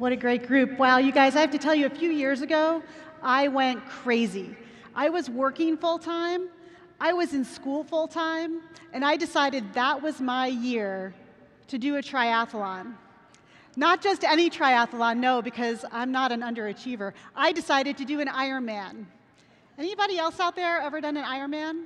What a great group. Wow, you guys, I have to tell you, a few years ago, I went crazy. I was working full-time, I was in school full-time, and I decided that was my year to do a triathlon. Not just any triathlon, no, because I'm not an underachiever. I decided to do an Ironman. Anybody else out there ever done an Ironman?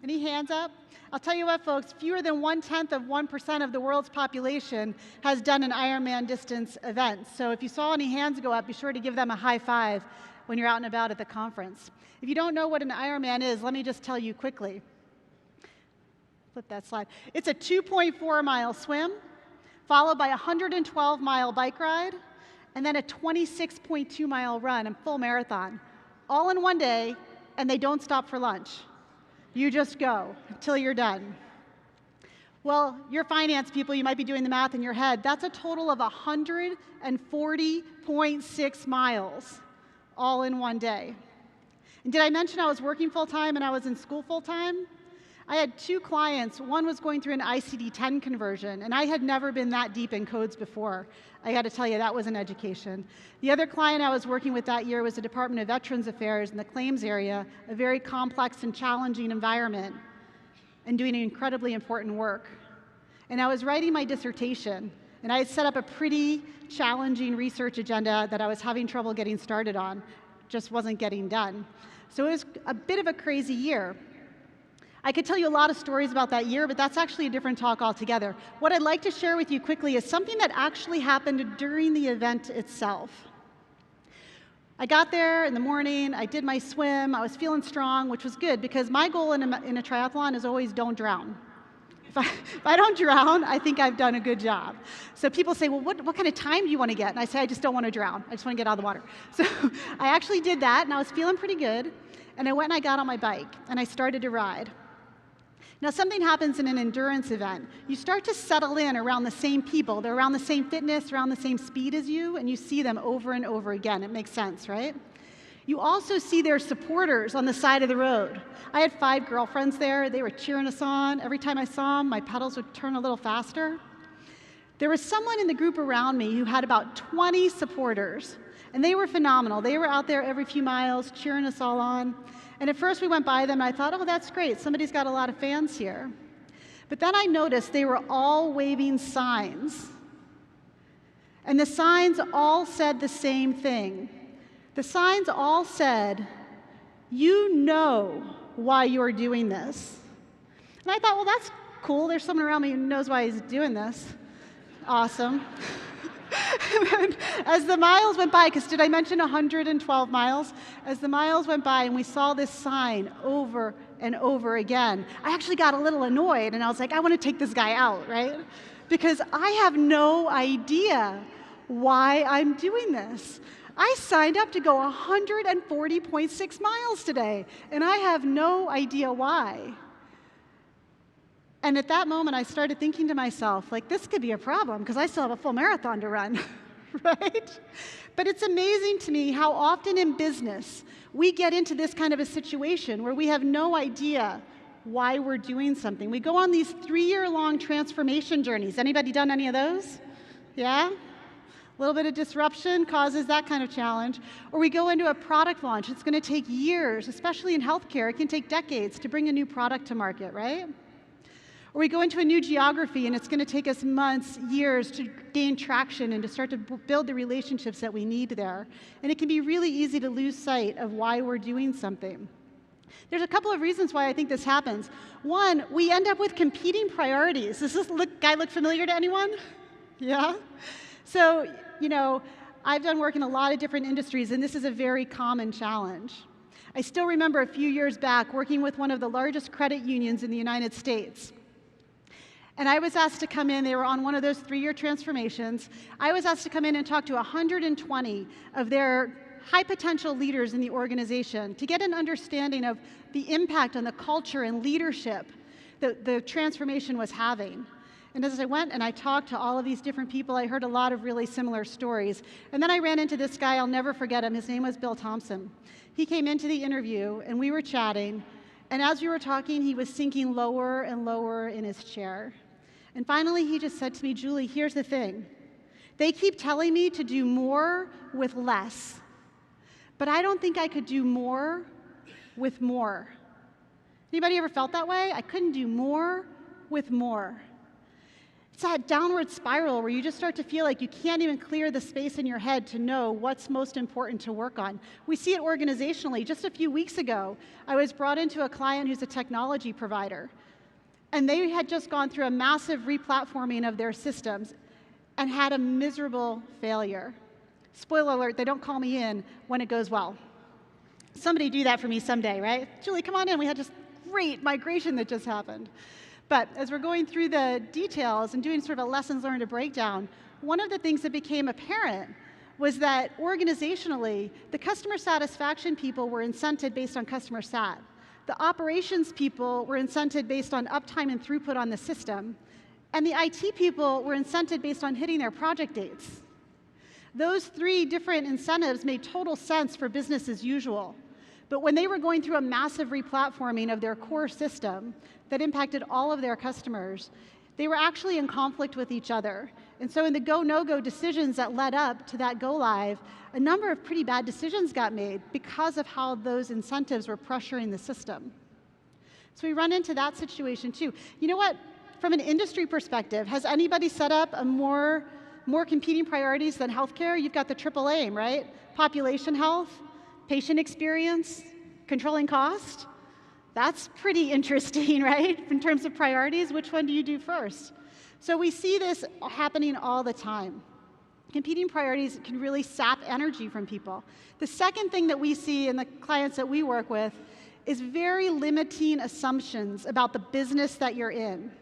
Any hands up? I'll tell you what, folks, fewer than 0.1% of the world's population has done an Ironman distance event. So if you saw any hands go up, be sure to give them a high five when you're out and about at the conference. If you don't know what an Ironman is, let me just tell you quickly. Flip that slide. It's a 2.4-mile swim, followed by a 112-mile bike ride, and then a 26.2-mile run, a full marathon, all in one day, and they don't stop for lunch. You just go until you're done. Well, you're finance people, you might be doing the math in your head. That's a total of 140.6 miles, all in one day. And did I mention I was working full-time and I was in school full-time? I had two clients. One was going through an ICD-10 conversion, and I had never been that deep in codes before. I got to tell you, that was an education. The other client I was working with that year was the Department of Veterans Affairs in the claims area, a very complex and challenging environment, and doing incredibly important work. And I was writing my dissertation, and I had set up a pretty challenging research agenda that I was having trouble getting started on, just wasn't getting done. So it was a bit of a crazy year. I could tell you a lot of stories about that year, but that's actually a different talk altogether. What I'd like to share with you quickly is something that actually happened during the event itself. I got there in the morning, I did my swim, I was feeling strong, which was good, because my goal in a triathlon is always don't drown. If I don't drown, I think I've done a good job. So people say, well, what kind of time do you want to get? And I say, I just don't want to drown. I just want to get out of the water. So I actually did that, and I was feeling pretty good. And I went and I got on my bike, and I started to ride. Now, something happens in an endurance event. You start to settle in around the same people. They're around the same fitness, around the same speed as you, and you see them over and over again. It makes sense, right? You also see their supporters on the side of the road. I had 5 girlfriends there. They were cheering us on. Every time I saw them, my pedals would turn a little faster. There was someone in the group around me who had about 20 supporters, and they were phenomenal. They were out there every few miles cheering us all on. And at first we went by them, and I thought, oh, that's great. Somebody's got a lot of fans here. But then I noticed they were all waving signs. And the signs all said the same thing. The signs all said, you know why you're doing this. And I thought, well, that's cool. There's someone around me who knows why he's doing this. Awesome. And then, as the miles went by, because did I mention 112 miles? As the miles went by and we saw this sign over and over again, I actually got a little annoyed, and I was like, I want to take this guy out, right? Because I have no idea why I'm doing this. I signed up to go 140.6 miles today, and I have no idea why. And at that moment, I started thinking to myself, like, this could be a problem, because I still have a full marathon to run, right? But it's amazing to me how often in business we get into this kind of a situation where we have no idea why we're doing something. We go on these 3-year-long transformation journeys. Anybody done any of those? Yeah? A little bit of disruption causes that kind of challenge. Or we go into a product launch. It's going to take years, especially in healthcare. It can take decades to bring a new product to market, right? Or we go into a new geography, and it's going to take us months, years to gain traction and to start to build the relationships that we need there. And it can be really easy to lose sight of why we're doing something. There's a couple of reasons why I think this happens. One, we end up with competing priorities. Does this guy look familiar to anyone? Yeah? So, I've done work in a lot of different industries, and this is a very common challenge. I still remember a few years back working with one of the largest credit unions in the United States. And I was asked to come in. They were on one of those 3-year transformations. I was asked to come in and talk to 120 of their high potential leaders in the organization to get an understanding of the impact on the culture and leadership that the transformation was having. And as I went and I talked to all of these different people, I heard a lot of really similar stories. And then I ran into this guy. I'll never forget him. His name was Bill Thompson. He came into the interview, and we were chatting. And as we were talking, he was sinking lower and lower in his chair. And finally, he just said to me, Julie, here's the thing. They keep telling me to do more with less. But I don't think I could do more with more. Anybody ever felt that way? I couldn't do more with more. It's that downward spiral where you just start to feel like you can't even clear the space in your head to know what's most important to work on. We see it organizationally. Just a few weeks ago, I was brought into a client who's a technology provider, and they had just gone through a massive replatforming of their systems and had a miserable failure. Spoiler alert, they don't call me in when it goes well. Somebody do that for me someday, right? Julie, come on in. We had this great migration that just happened. But as we're going through the details and doing sort of a lessons learned, a breakdown, one of the things that became apparent was that organizationally, the customer satisfaction people were incented based on customer sat. The operations people were incented based on uptime and throughput on the system. And the IT people were incented based on hitting their project dates. Those three different incentives made total sense for business as usual. But when they were going through a massive replatforming of their core system that impacted all of their customers, they were actually in conflict with each other. And so in the go, no-go decisions that led up to that go live, a number of pretty bad decisions got made because of how those incentives were pressuring the system. So we run into that situation too. You know what? From an industry perspective, has anybody set up a more competing priorities than healthcare? You've got the triple aim, right? Population health, patient experience, controlling cost. That's pretty interesting, right? In terms of priorities, which one do you do first? So we see this happening all the time. Competing priorities can really sap energy from people. The second thing that we see in the clients that we work with is very limiting assumptions about the business that you're in.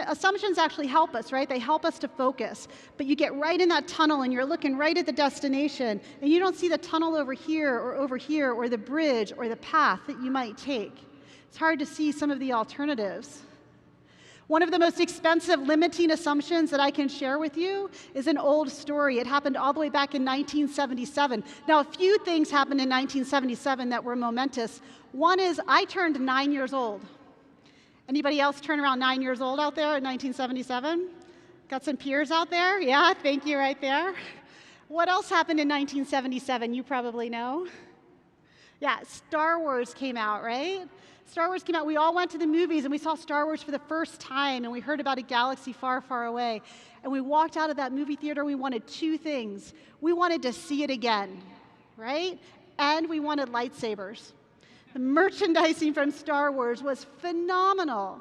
Assumptions actually help us, right? They help us to focus. But you get right in that tunnel and you're looking right at the destination and you don't see the tunnel over here or the bridge or the path that you might take. It's hard to see some of the alternatives. One of the most expensive limiting assumptions that I can share with you is an old story. It happened all the way back in 1977. Now, a few things happened in 1977 that were momentous. One is I turned 9 years old. Anybody else turn around 9 years old out there in 1977? Got some peers out there? Yeah, thank you right there. What else happened in 1977? You probably know. Yeah, Star Wars came out, right? Star Wars came out. We all went to the movies and we saw Star Wars for the first time and we heard about a galaxy far, far away. And we walked out of that movie theater, we wanted two things. We wanted to see it again, right? And we wanted lightsabers. The merchandising from Star Wars was phenomenal.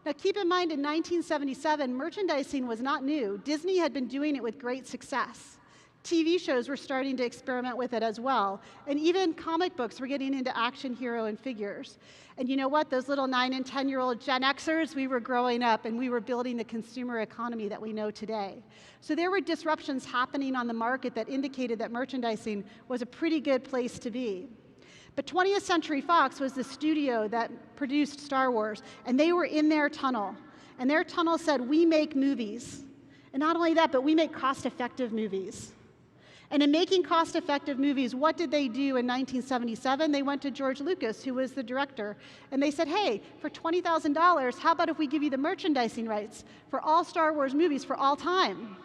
Now keep in mind, in 1977, merchandising was not new. Disney had been doing it with great success. TV shows were starting to experiment with it as well. And even comic books were getting into action hero and figures. And you know what? Those little 9 and 10-year-old Gen Xers, we were growing up and we were building the consumer economy that we know today. So there were disruptions happening on the market that indicated that merchandising was a pretty good place to be. But 20th Century Fox was the studio that produced Star Wars, and they were in their tunnel. And their tunnel said, we make movies. And not only that, but we make cost-effective movies. And in making cost-effective movies, what did they do in 1977? They went to George Lucas, who was the director, and they said, hey, for $20,000, how about if we give you the merchandising rights for all Star Wars movies for all time?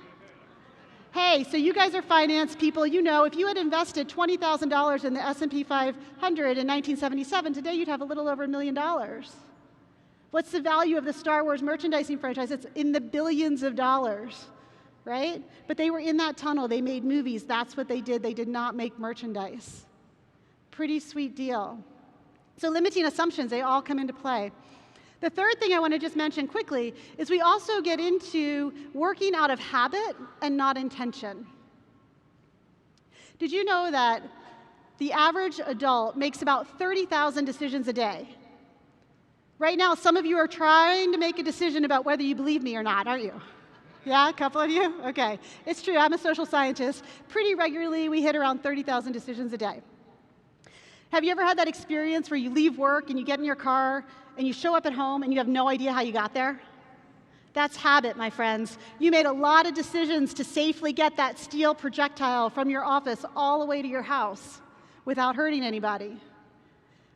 Hey, so you guys are finance people, you know, if you had invested $20,000 in the S&P 500 in 1977, today you'd have a little over $1 million. What's the value of the Star Wars merchandising franchise? It's in the billions of dollars, right? But they were in that tunnel, they made movies, that's what they did. They did not make merchandise. Pretty sweet deal. So limiting assumptions, they all come into play. The third thing I want to just mention quickly is we also get into working out of habit and not intention. Did you know that the average adult makes about 30,000 decisions a day? Right now, some of you are trying to make a decision about whether you believe me or not, aren't you? Yeah, a couple of you? Okay. It's true, I'm a social scientist. Pretty regularly, we hit around 30,000 decisions a day. Have you ever had that experience where you leave work and you get in your car and you show up at home and you have no idea how you got there? That's habit, my friends. You made a lot of decisions to safely get that steel projectile from your office all the way to your house without hurting anybody.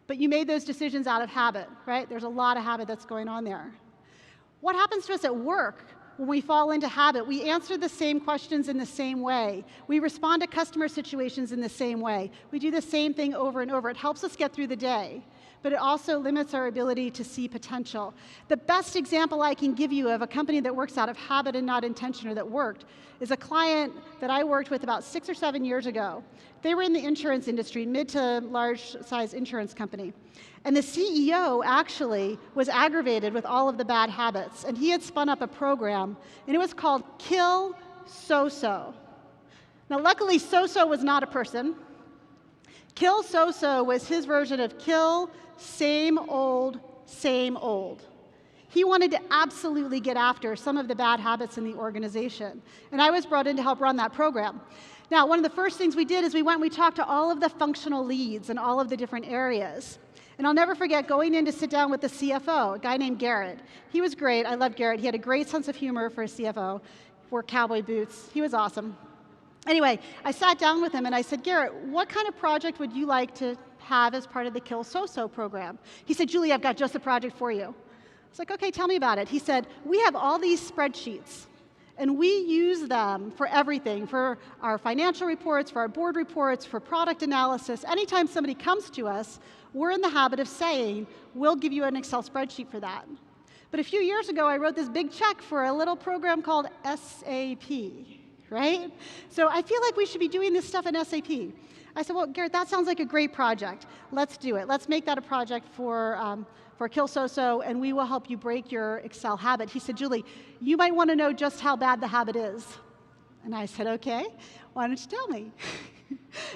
But you made those decisions out of habit, right? There's a lot of habit that's going on there. What happens to us at work when we fall into habit, we answer the same questions in the same way. We respond to customer situations in the same way. We do the same thing over and over. It helps us get through the day, but it also limits our ability to see potential. The best example I can give you of a company that works out of habit and not intention, or that worked, is a client that I worked with about 6 or 7 years ago. They were in the insurance industry, mid to large size insurance company. And the CEO actually was aggravated with all of the bad habits, and he had spun up a program, and it was called Kill So-So. Now luckily, So-So was not a person. Kill So-So was his version of kill same old, same old. He wanted to absolutely get after some of the bad habits in the organization. And I was brought in to help run that program. Now, one of the first things we did is we talked to all of the functional leads in all of the different areas. And I'll never forget going in to sit down with the CFO, a guy named Garrett. He was great. I loved Garrett. He had a great sense of humor for a CFO. Wore cowboy boots. He was awesome. Anyway, I sat down with him and I said, Garrett, what kind of project would you like to have as part of the Kill So-So program? He said, Julie, I've got just the project for you. I was like, okay, tell me about it. He said, we have all these spreadsheets, and we use them for everything, for our financial reports, for our board reports, for product analysis. Anytime somebody comes to us, we're in the habit of saying, we'll give you an Excel spreadsheet for that. But a few years ago, I wrote this big check for a little program called SAP, right? So I feel like we should be doing this stuff in SAP. I said, well, Garrett, that sounds like a great project. Let's do it. Let's make that a project for Kill So-So, and we will help you break your Excel habit. He said, Julie, you might want to know just how bad the habit is. And I said, okay, why don't you tell me?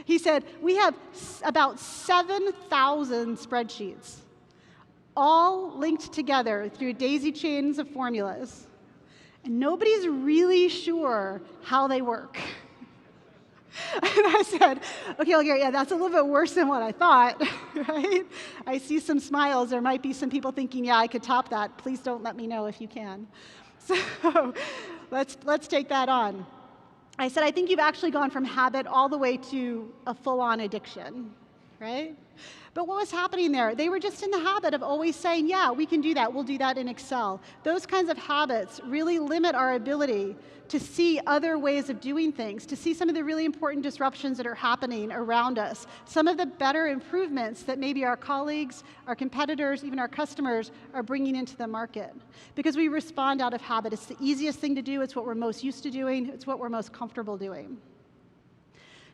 He said, we have about 7,000 spreadsheets, all linked together through daisy chains of formulas, and nobody's really sure how they work. And I said, okay, well, Gary, yeah, that's a little bit worse than what I thought, right? I see some smiles. There might be some people thinking, yeah, I could top that. Please don't let me know if you can. So let's take that on. I said, I think you've actually gone from habit all the way to a full-on addiction, right? But what was happening there? They were just in the habit of always saying, yeah, we can do that. We'll do that in Excel. Those kinds of habits really limit our ability to see other ways of doing things, to see some of the really important disruptions that are happening around us, some of the better improvements that maybe our colleagues, our competitors, even our customers are bringing into the market. Because we respond out of habit. It's the easiest thing to do. It's what we're most used to doing. It's what we're most comfortable doing.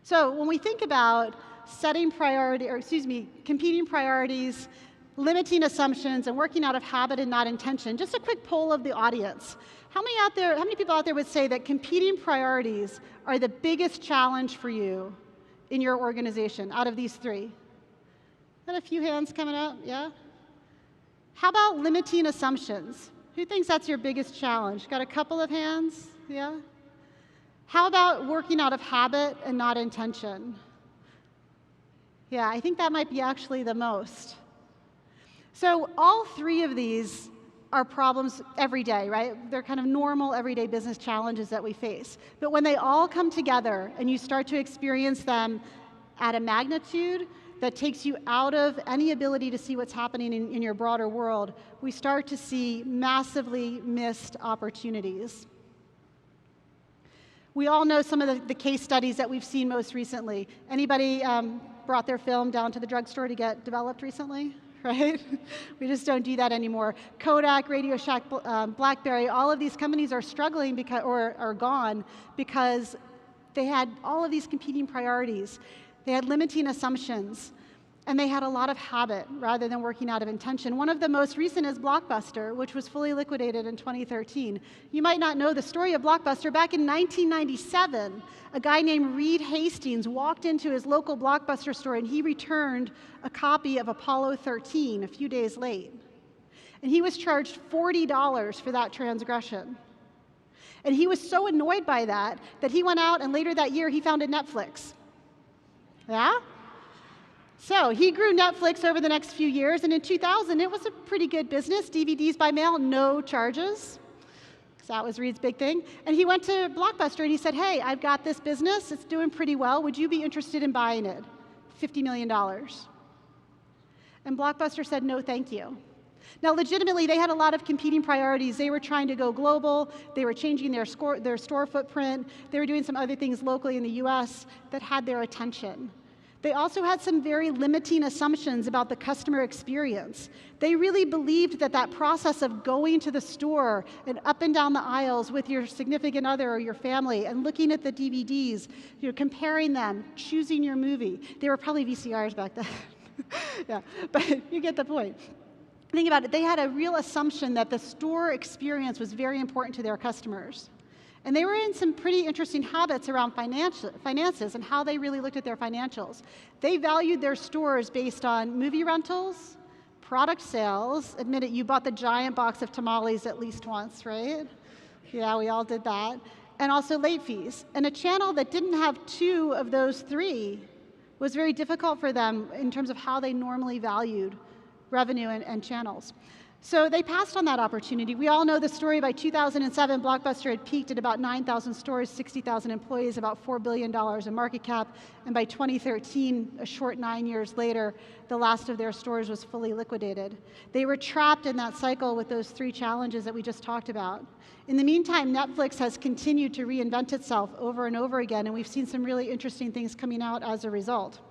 So when we think about setting competing priorities, limiting assumptions, and working out of habit and not intention, just a quick poll of the audience. How many people out there would say that competing priorities are the biggest challenge for you in your organization out of these three? Got a few hands coming up, yeah? How about limiting assumptions? Who thinks that's your biggest challenge? Got a couple of hands, yeah? How about working out of habit and not intention? Yeah, I think that might be actually the most. So all three of these are problems every day, right? They're kind of normal, everyday business challenges that we face. But when they all come together and you start to experience them at a magnitude that takes you out of any ability to see what's happening in your broader world, we start to see massively missed opportunities. We all know some of the case studies that we've seen most recently. Anybody brought their film down to the drugstore to get developed recently? Right? We just don't do that anymore. Kodak, Radio Shack, BlackBerry, all of these companies are struggling because, or are gone because they had all of these competing priorities. They had limiting assumptions, and they had a lot of habit rather than working out of intention. One of the most recent is Blockbuster, which was fully liquidated in 2013. You might not know the story of Blockbuster. Back in 1997, a guy named Reed Hastings walked into his local Blockbuster store and he returned a copy of Apollo 13 a few days late. And he was charged $40 for that transgression. And he was so annoyed by that he went out and later that year he founded Netflix. Yeah? So he grew Netflix over the next few years, and in 2000, it was a pretty good business. DVDs by mail, no charges. So that was Reed's big thing. And he went to Blockbuster and he said, hey, I've got this business. It's doing pretty well. Would you be interested in buying it? $50 million. And Blockbuster said, no, thank you. Now, legitimately, they had a lot of competing priorities. They were trying to go global. They were changing their store footprint. They were doing some other things locally in the US that had their attention. They also had some very limiting assumptions about the customer experience. They really believed that that process of going to the store and up and down the aisles with your significant other or your family and looking at the DVDs, comparing them, choosing your movie. They were probably VCRs back then. Yeah, but you get the point. Think about it, they had a real assumption that the store experience was very important to their customers. And they were in some pretty interesting habits around finances and how they really looked at their financials. They valued their stores based on movie rentals, product sales. Admit it, you bought the giant box of tamales at least once, right? Yeah, we all did that. And also late fees. And a channel that didn't have two of those three was very difficult for them in terms of how they normally valued revenue and channels. So they passed on that opportunity. We all know the story. By 2007, Blockbuster had peaked at about 9,000 stores, 60,000 employees, about $4 billion in market cap. And by 2013, a short 9 years later, the last of their stores was fully liquidated. They were trapped in that cycle with those three challenges that we just talked about. In the meantime, Netflix has continued to reinvent itself over and over again, and we've seen some really interesting things coming out as a result.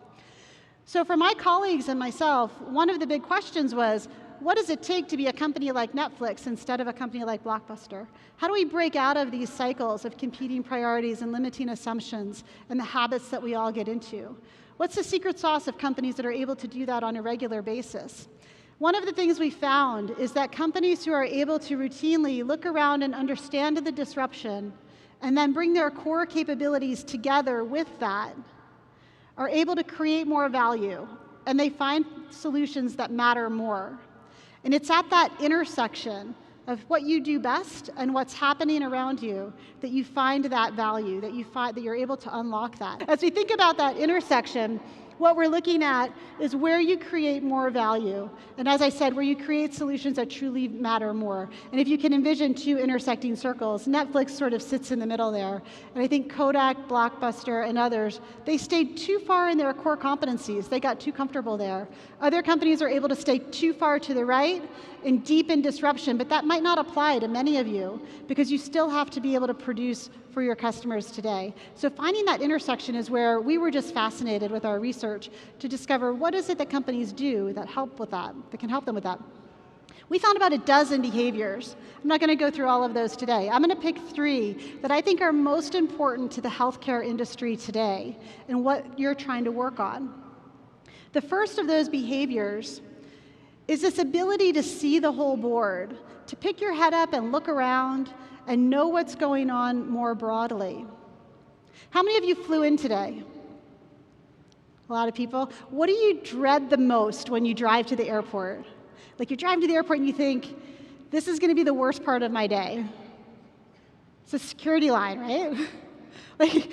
So for my colleagues and myself, one of the big questions was, what does it take to be a company like Netflix instead of a company like Blockbuster? How do we break out of these cycles of competing priorities and limiting assumptions and the habits that we all get into? What's the secret sauce of companies that are able to do that on a regular basis? One of the things we found is that companies who are able to routinely look around and understand the disruption and then bring their core capabilities together with that are able to create more value, and they find solutions that matter more. And it's at that intersection of what you do best and what's happening around you that you find that value, that you find that you're able to unlock that. As we think about that intersection, what we're looking at is where you create more value. And as I said, where you create solutions that truly matter more. And if you can envision two intersecting circles, Netflix sort of sits in the middle there. And I think Kodak, Blockbuster, and others, they stayed too far in their core competencies. They got too comfortable there. Other companies are able to stay too far to the right and deep in disruption, but that might not apply to many of you because you still have to be able to produce for your customers today. So finding that intersection is where we were just fascinated with our research to discover what is it that companies do that help with that, that can help them with that. We found about a dozen behaviors. I'm not going to go through all of those today. I'm going to pick three that I think are most important to the healthcare industry today and what you're trying to work on. The first of those behaviors is this ability to see the whole board, to pick your head up and look around and know what's going on more broadly. How many of you flew in today? A lot of people. What do you dread the most when you drive to the airport? Like, you're driving to the airport and you think, this is going to be the worst part of my day. It's a security line, right? Like,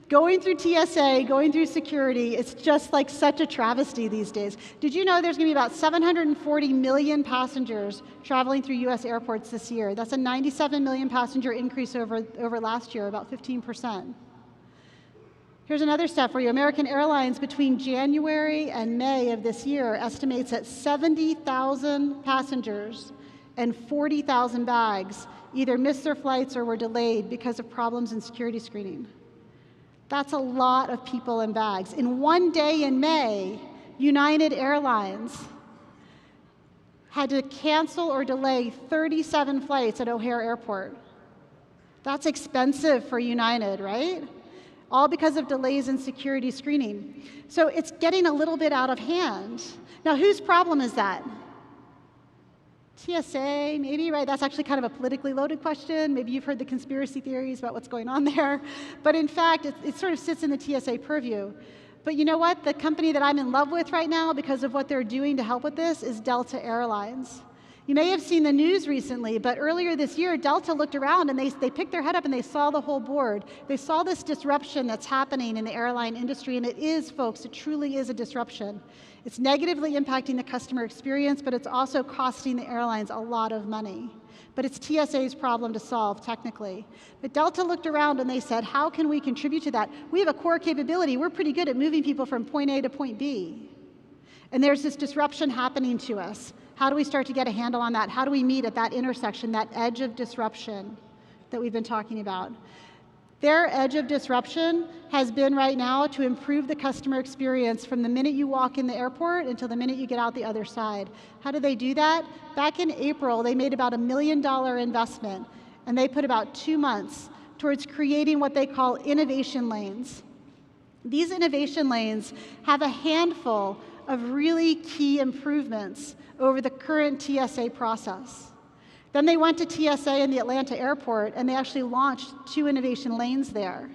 going through TSA, going through security, it's just like such a travesty these days. Did you know there's going to be about 740 million passengers traveling through US airports this year? That's a 97 million passenger increase over last year, about 15%. Here's another stat for you. American Airlines, between January and May of this year, estimates that 70,000 passengers and 40,000 bags either missed their flights or were delayed because of problems in security screening. That's a lot of people and bags. In one day in May, United Airlines had to cancel or delay 37 flights at O'Hare Airport. That's expensive for United, right? All because of delays in security screening. So it's getting a little bit out of hand. Now, whose problem is that? TSA, maybe, right? That's actually kind of a politically loaded question. Maybe you've heard the conspiracy theories about what's going on there. But in fact, it sort of sits in the TSA purview. But you know what? The company that I'm in love with right now because of what they're doing to help with this is Delta Airlines. You may have seen the news recently, but earlier this year, Delta looked around and they picked their head up and they saw the whole board. They saw this disruption that's happening in the airline industry, and it is, folks, it truly is a disruption. It's negatively impacting the customer experience, but it's also costing the airlines a lot of money. But it's TSA's problem to solve, technically. But Delta looked around and they said, how can we contribute to that? We have a core capability. We're pretty good at moving people from point A to point B. And there's this disruption happening to us. How do we start to get a handle on that? How do we meet at that intersection, that edge of disruption that we've been talking about? Their edge of disruption has been right now to improve the customer experience from the minute you walk in the airport until the minute you get out the other side. How do they do that? Back in April, they made about $1 million investment, and they put about 2 months towards creating what they call innovation lanes. These innovation lanes have a handful of really key improvements over the current TSA process. Then they went to TSA in the Atlanta airport, and they actually launched 2 innovation lanes there.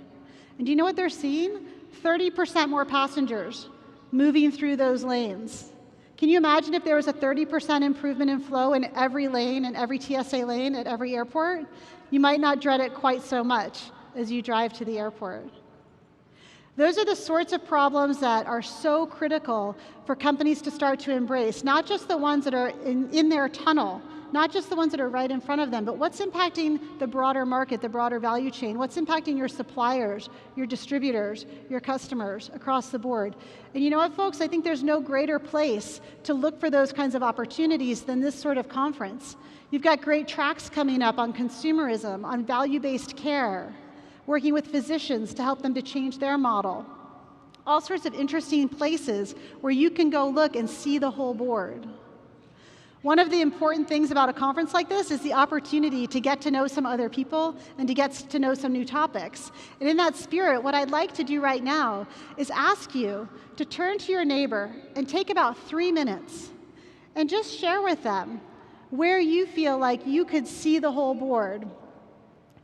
And do you know what they're seeing? 30% more passengers moving through those lanes. Can you imagine if there was a 30% improvement in flow in every lane and every TSA lane at every airport? You might not dread it quite so much as you drive to the airport. Those are the sorts of problems that are so critical for companies to start to embrace, not just the ones that are in their tunnel, not just the ones that are right in front of them, but what's impacting the broader market, the broader value chain, what's impacting your suppliers, your distributors, your customers across the board. And you know what, folks? I think there's no greater place to look for those kinds of opportunities than this sort of conference. You've got great tracks coming up on consumerism, on value-based care, working with physicians to help them to change their model. All sorts of interesting places where you can go look and see the whole board. One of the important things about a conference like this is the opportunity to get to know some other people and to get to know some new topics. And in that spirit, what I'd like to do right now is ask you to turn to your neighbor and take about 3 minutes and just share with them where you feel like you could see the whole board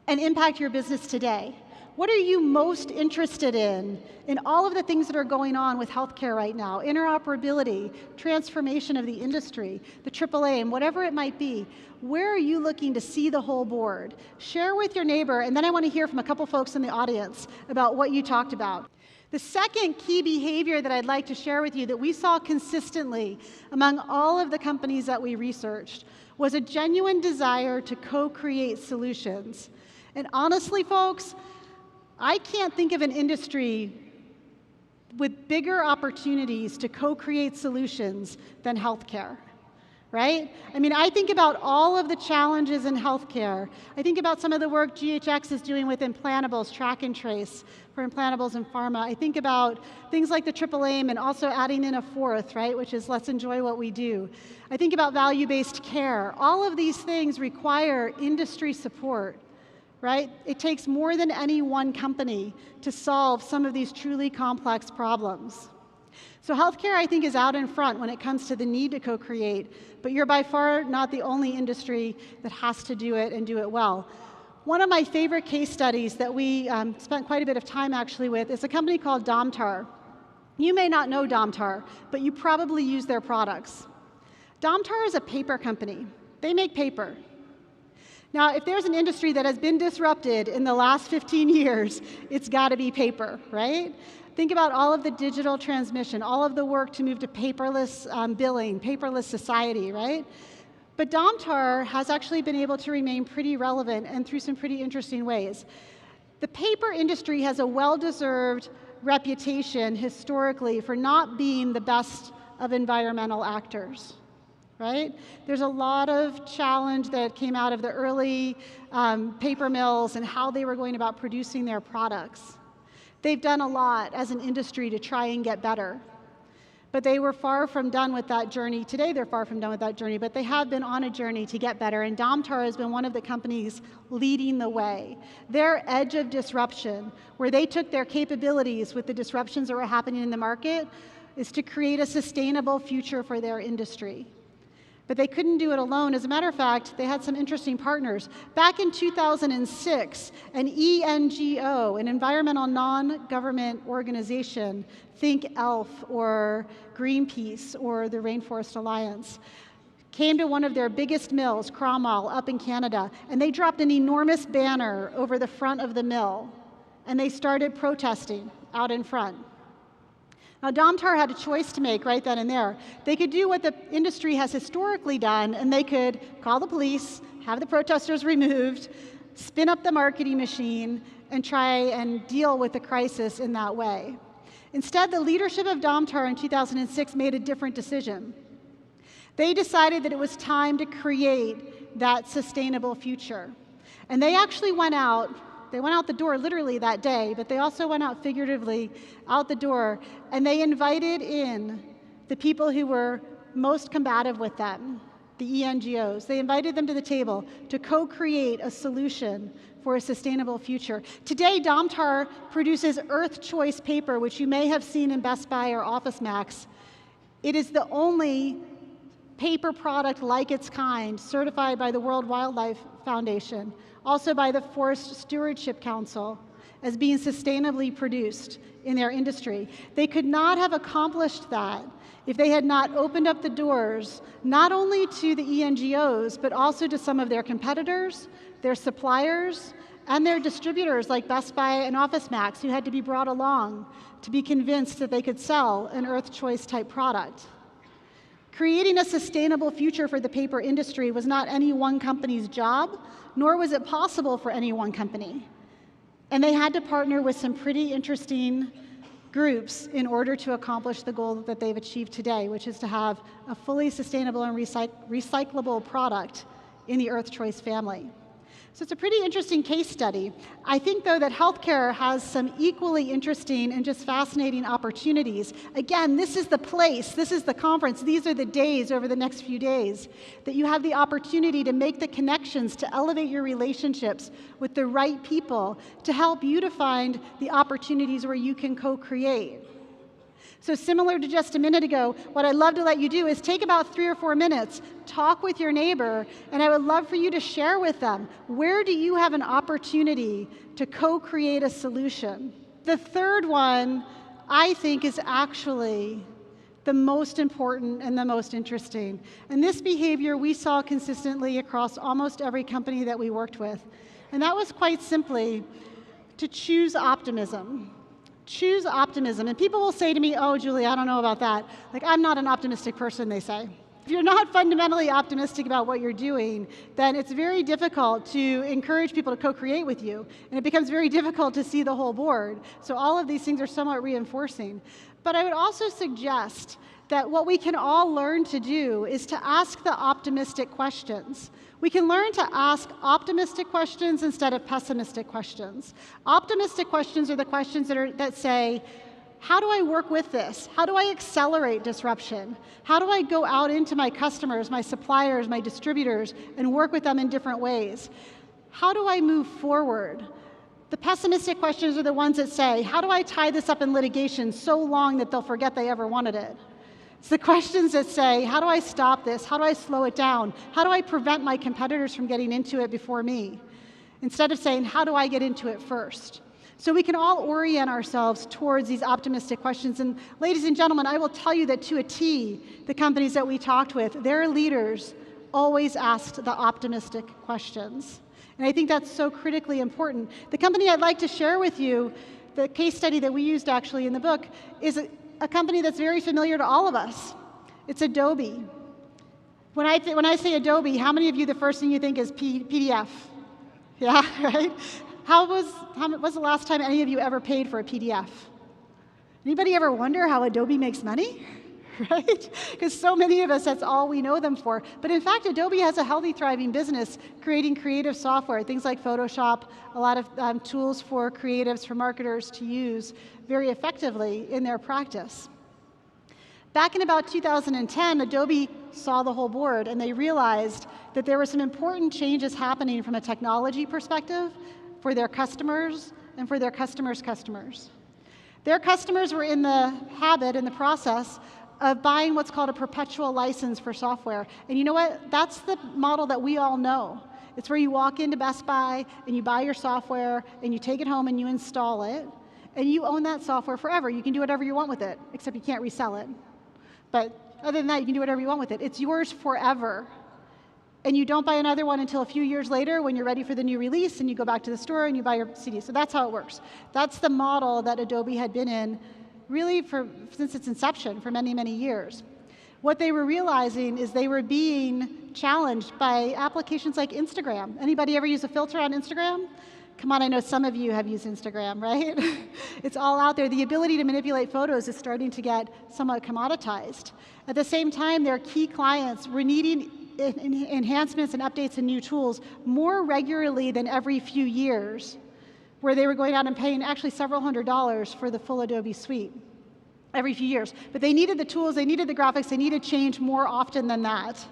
and impact your business today. What are you most interested in all of the things that are going on with healthcare right now? Interoperability, transformation of the industry, the AAA, and whatever it might be. Where are you looking to see the whole board? Share with your neighbor, and then I want to hear from a couple folks in the audience about what you talked about. The second key behavior that I'd like to share with you that we saw consistently among all of the companies that we researched was a genuine desire to co-create solutions. And honestly, folks, I can't think of an industry with bigger opportunities to co-create solutions than healthcare, right? I mean, I think about all of the challenges in healthcare. I think about some of the work GHX is doing with implantables, track and trace for implantables in pharma. I think about things like the triple aim and also adding in a fourth, right, which is let's enjoy what we do. I think about value-based care. All of these things require industry support. Right? It takes more than any one company to solve some of these truly complex problems. So healthcare, I think, is out in front when it comes to the need to co-create, but you're by far not the only industry that has to do it and do it well. One of my favorite case studies that we spent quite a bit of time actually with is a company called Domtar. You may not know Domtar, but you probably use their products. Domtar is a paper company. They make paper. Now, if there's an industry that has been disrupted in the last 15 years, it's got to be paper, right? Think about all of the digital transmission, all of the work to move to paperless billing, paperless society, right? But Domtar has actually been able to remain pretty relevant and through some pretty interesting ways. The paper industry has a well-deserved reputation historically for not being the best of environmental actors. Right? There's a lot of challenge that came out of the early paper mills and how they were going about producing their products. They've done a lot as an industry to try and get better. But they were far from done with that journey. Today they're far from done with that journey, but they have been on a journey to get better, and Domtar has been one of the companies leading the way. Their edge of disruption, where they took their capabilities with the disruptions that were happening in the market, is to create a sustainable future for their industry. But they couldn't do it alone. As a matter of fact, they had some interesting partners. Back in 2006, an ENGO, an environmental non-government organization, think ELF or Greenpeace or the Rainforest Alliance, came to one of their biggest mills, Cromwell, up in Canada, and they dropped an enormous banner over the front of the mill, and they started protesting out in front. Now, Domtar had a choice to make right then and there. They could do what the industry has historically done, and they could call the police, have the protesters removed, spin up the marketing machine, and try and deal with the crisis in that way. Instead, the leadership of Domtar in 2006 made a different decision. They decided that it was time to create that sustainable future. And they actually went out the door literally that day, but they also went out figuratively out the door, and they invited in the people who were most combative with them, the ENGOs. They invited them to the table to co-create a solution for a sustainable future. Today, Domtar produces Earth Choice paper, which you may have seen in Best Buy or Office Max. It is the only paper product like its kind certified by the World Wildlife Foundation, also by the Forest Stewardship Council, as being sustainably produced in their industry. They could not have accomplished that if they had not opened up the doors, not only to the ENGOs, but also to some of their competitors, their suppliers, and their distributors like Best Buy and Office Max, who had to be brought along to be convinced that they could sell an Earth Choice type product. Creating a sustainable future for the paper industry was not any one company's job, nor was it possible for any one company. And they had to partner with some pretty interesting groups in order to accomplish the goal that they've achieved today, which is to have a fully sustainable and recyclable product in the Earth Choice family. So it's a pretty interesting case study. I think, though, that healthcare has some equally interesting and just fascinating opportunities. Again, this is the place, this is the conference, these are the days over the next few days that you have the opportunity to make the connections, to elevate your relationships with the right people, to help you to find the opportunities where you can co-create. So similar to just a minute ago, what I'd love to let you do is take about 3 or 4 minutes, talk with your neighbor, and I would love for you to share with them, where do you have an opportunity to co-create a solution? The third one, I think, is actually the most important and the most interesting. And this behavior we saw consistently across almost every company that we worked with. And that was quite simply to choose optimism. Choose optimism. And people will say to me, oh, Julie, I don't know about that. Like, I'm not an optimistic person, they say. If you're not fundamentally optimistic about what you're doing, then it's very difficult to encourage people to co-create with you. And it becomes very difficult to see the whole board. So all of these things are somewhat reinforcing. But I would also suggest that what we can all learn to do is to ask the optimistic questions. We can learn to ask optimistic questions instead of pessimistic questions. Optimistic questions are the questions that say, how do I work with this? How do I accelerate disruption? How do I go out into my customers, my suppliers, my distributors, and work with them in different ways? How do I move forward? The pessimistic questions are the ones that say, how do I tie this up in litigation so long that they'll forget they ever wanted it? It's the questions that say, how do I stop this? How do I slow it down? How do I prevent my competitors from getting into it before me? Instead of saying, how do I get into it first? So we can all orient ourselves towards these optimistic questions. And ladies and gentlemen, I will tell you that to a T, the companies that we talked with, their leaders always asked the optimistic questions. And I think that's so critically important. The company I'd like to share with you, the case study that we used actually in the book, is a company that's very familiar to all of us. It's Adobe. When I say Adobe, how many of you, the first thing you think is PDF? Yeah, right? When was the last time any of you ever paid for a PDF? Anybody ever wonder how Adobe makes money? Right? Because so many of us, that's all we know them for. But in fact, Adobe has a healthy, thriving business creating creative software, things like Photoshop, a lot of tools for creatives, for marketers to use very effectively in their practice. Back in about 2010, Adobe saw the whole board, and they realized that there were some important changes happening from a technology perspective for their customers and for their customers' customers. Their customers were in the habit, in the process, of buying what's called a perpetual license for software. And you know what? That's the model that we all know. It's where you walk into Best Buy and you buy your software and you take it home and you install it, and you own that software forever. You can do whatever you want with it, except you can't resell it. But other than that, you can do whatever you want with it. It's yours forever. And you don't buy another one until a few years later when you're ready for the new release, and you go back to the store and you buy your CD. So that's how it works. That's the model that Adobe had been in really since its inception for many, many years. What they were realizing is they were being challenged by applications like Instagram. Anybody ever use a filter on Instagram? Come on, I know some of you have used Instagram, right? It's all out there. The ability to manipulate photos is starting to get somewhat commoditized. At the same time, their key clients were needing enhancements and updates and new tools more regularly than every few years, where they were going out and paying actually several $100s for the full Adobe suite every few years. But they needed the tools, they needed the graphics, they needed change more often than that.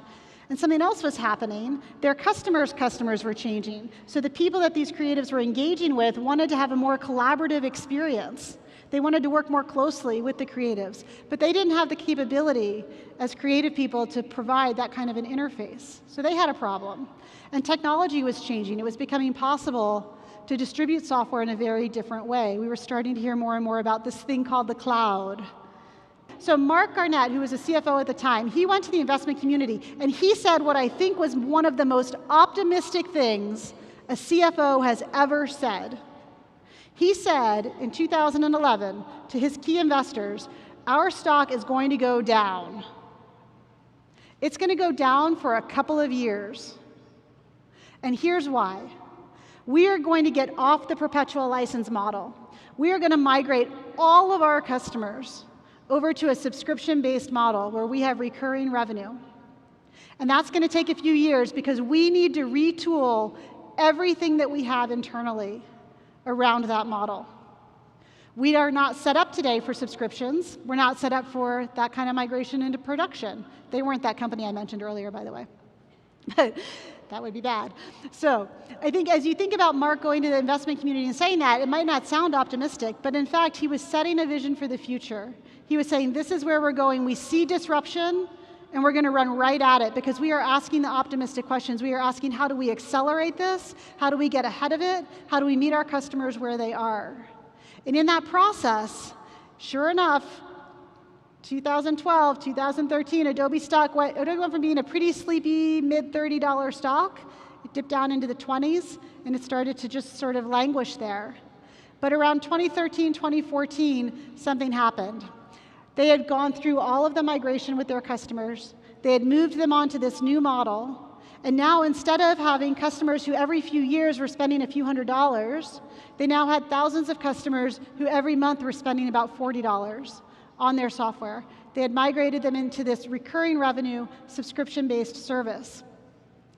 And something else was happening. Their customers' customers were changing. So the people that these creatives were engaging with wanted to have a more collaborative experience. They wanted to work more closely with the creatives. But they didn't have the capability as creative people to provide that kind of an interface. So they had a problem. And technology was changing. It was becoming possible to distribute software in a very different way. We were starting to hear more and more about this thing called the cloud. So Mark Garnett, who was a CFO at the time, he went to the investment community, and he said what I think was one of the most optimistic things a CFO has ever said. He said in 2011 to his key investors, our stock is going to go down. It's going to go down for a couple of years. And here's why. We are going to get off the perpetual license model. We are going to migrate all of our customers over to a subscription-based model where we have recurring revenue. And that's going to take a few years because we need to retool everything that we have internally around that model. We are not set up today for subscriptions. We're not set up for that kind of migration into production. They weren't that company I mentioned earlier, by the way. But that would be bad. So I think as you think about Mark going to the investment community and saying that, it might not sound optimistic, but in fact, he was setting a vision for the future. He was saying, this is where we're going. We see disruption, and we're going to run right at it because we are asking the optimistic questions. We are asking, how do we accelerate this? How do we get ahead of it? How do we meet our customers where they are? And in that process, sure enough, 2012, 2013, Adobe went from being a pretty sleepy mid-$30 stock. It dipped down into the 20s, and it started to just sort of languish there. But around 2013, 2014, something happened. They had gone through all of the migration with their customers. They had moved them onto this new model. And now instead of having customers who every few years were spending a few $100s, they now had thousands of customers who every month were spending about $40 on their software. They had migrated them into this recurring revenue, subscription-based service.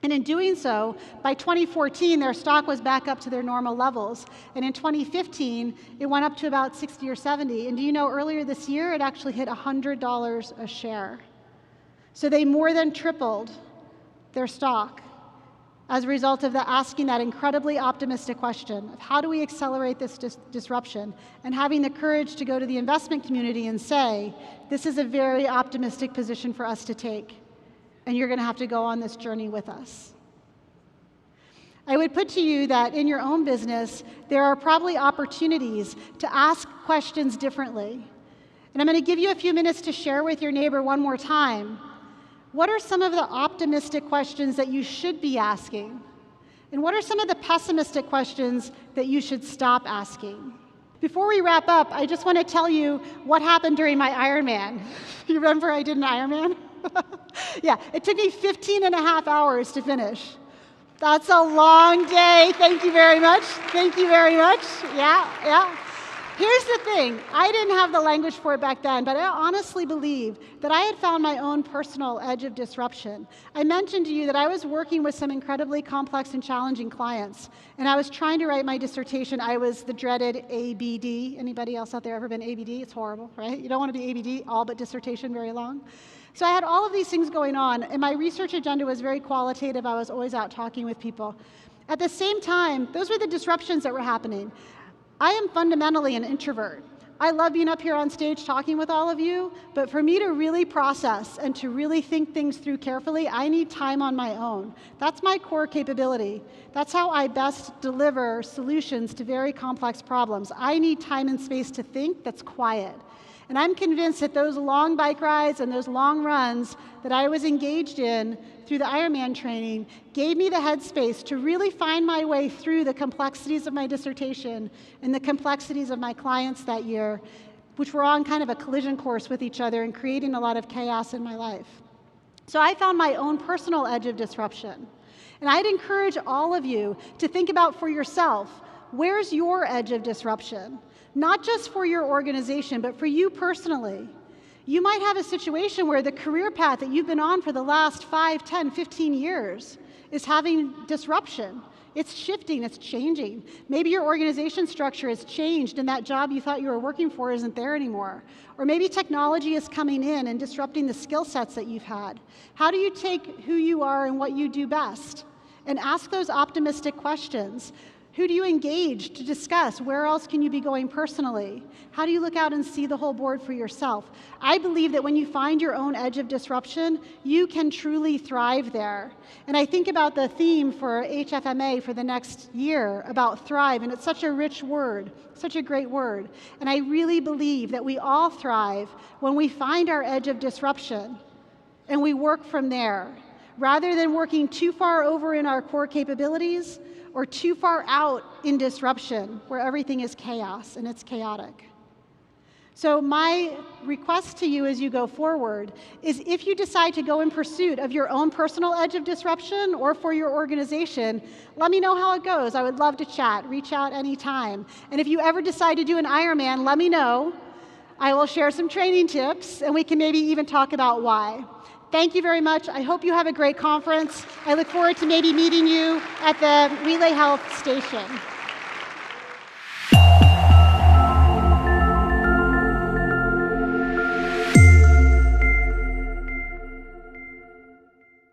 And in doing so, by 2014, their stock was back up to their normal levels. And in 2015, it went up to about 60 or 70. And do you know, earlier this year, it actually hit $100 a share. So they more than tripled their stock as a result of asking that incredibly optimistic question of how do we accelerate this disruption, and having the courage to go to the investment community and say, this is a very optimistic position for us to take, and you're going to have to go on this journey with us. I would put to you that in your own business, there are probably opportunities to ask questions differently. And I'm going to give you a few minutes to share with your neighbor one more time. What are some of the optimistic questions that you should be asking? And what are some of the pessimistic questions that you should stop asking? Before we wrap up, I just want to tell you what happened during my Ironman. You remember I did an Ironman? Yeah, it took me 15 and a half hours to finish. That's a long day. Thank you very much. Thank you very much. Yeah. Here's the thing. I didn't have the language for it back then, but I honestly believe that I had found my own personal edge of disruption. I mentioned to you that I was working with some incredibly complex and challenging clients, and I was trying to write my dissertation. I was the dreaded ABD. Anybody else out there ever been ABD? It's horrible, right? You don't want to be ABD, all but dissertation very long. So I had all of these things going on, and my research agenda was very qualitative. I was always out talking with people. At the same time, those were the disruptions that were happening. I am fundamentally an introvert. I love being up here on stage talking with all of you, but for me to really process and to really think things through carefully, I need time on my own. That's my core capability. That's how I best deliver solutions to very complex problems. I need time and space to think that's quiet. And I'm convinced that those long bike rides and those long runs that I was engaged in through the Ironman training gave me the headspace to really find my way through the complexities of my dissertation and the complexities of my clients that year, which were on kind of a collision course with each other and creating a lot of chaos in my life. So I found my own personal edge of disruption. And I'd encourage all of you to think about for yourself, Where's your edge of disruption? Not just for your organization, but for you personally. You might have a situation where the career path that you've been on for the last 5, 10, 15 years is having disruption. It's shifting, it's changing. Maybe your organization structure has changed and that job you thought you were working for isn't there anymore. Or maybe technology is coming in and disrupting the skill sets that you've had. How do you take who you are and what you do best and ask those optimistic questions? Who do you engage to discuss? Where else can you be going personally? How do you look out and see the whole board for yourself? I believe that when you find your own edge of disruption, you can truly thrive there. And I think about the theme for HFMA for the next year about thrive, and it's such a rich word, such a great word. And I really believe that we all thrive when we find our edge of disruption and we work from there, rather than working too far over in our core capabilities or too far out in disruption where everything is chaos and it's chaotic. So my request to you as you go forward is if you decide to go in pursuit of your own personal edge of disruption or for your organization, let me know how it goes. I would love to chat. Reach out anytime. And if you ever decide to do an Ironman, let me know. I will share some training tips and we can maybe even talk about why. Thank you very much. I hope you have a great conference. I look forward to maybe meeting you at the Relay Health station.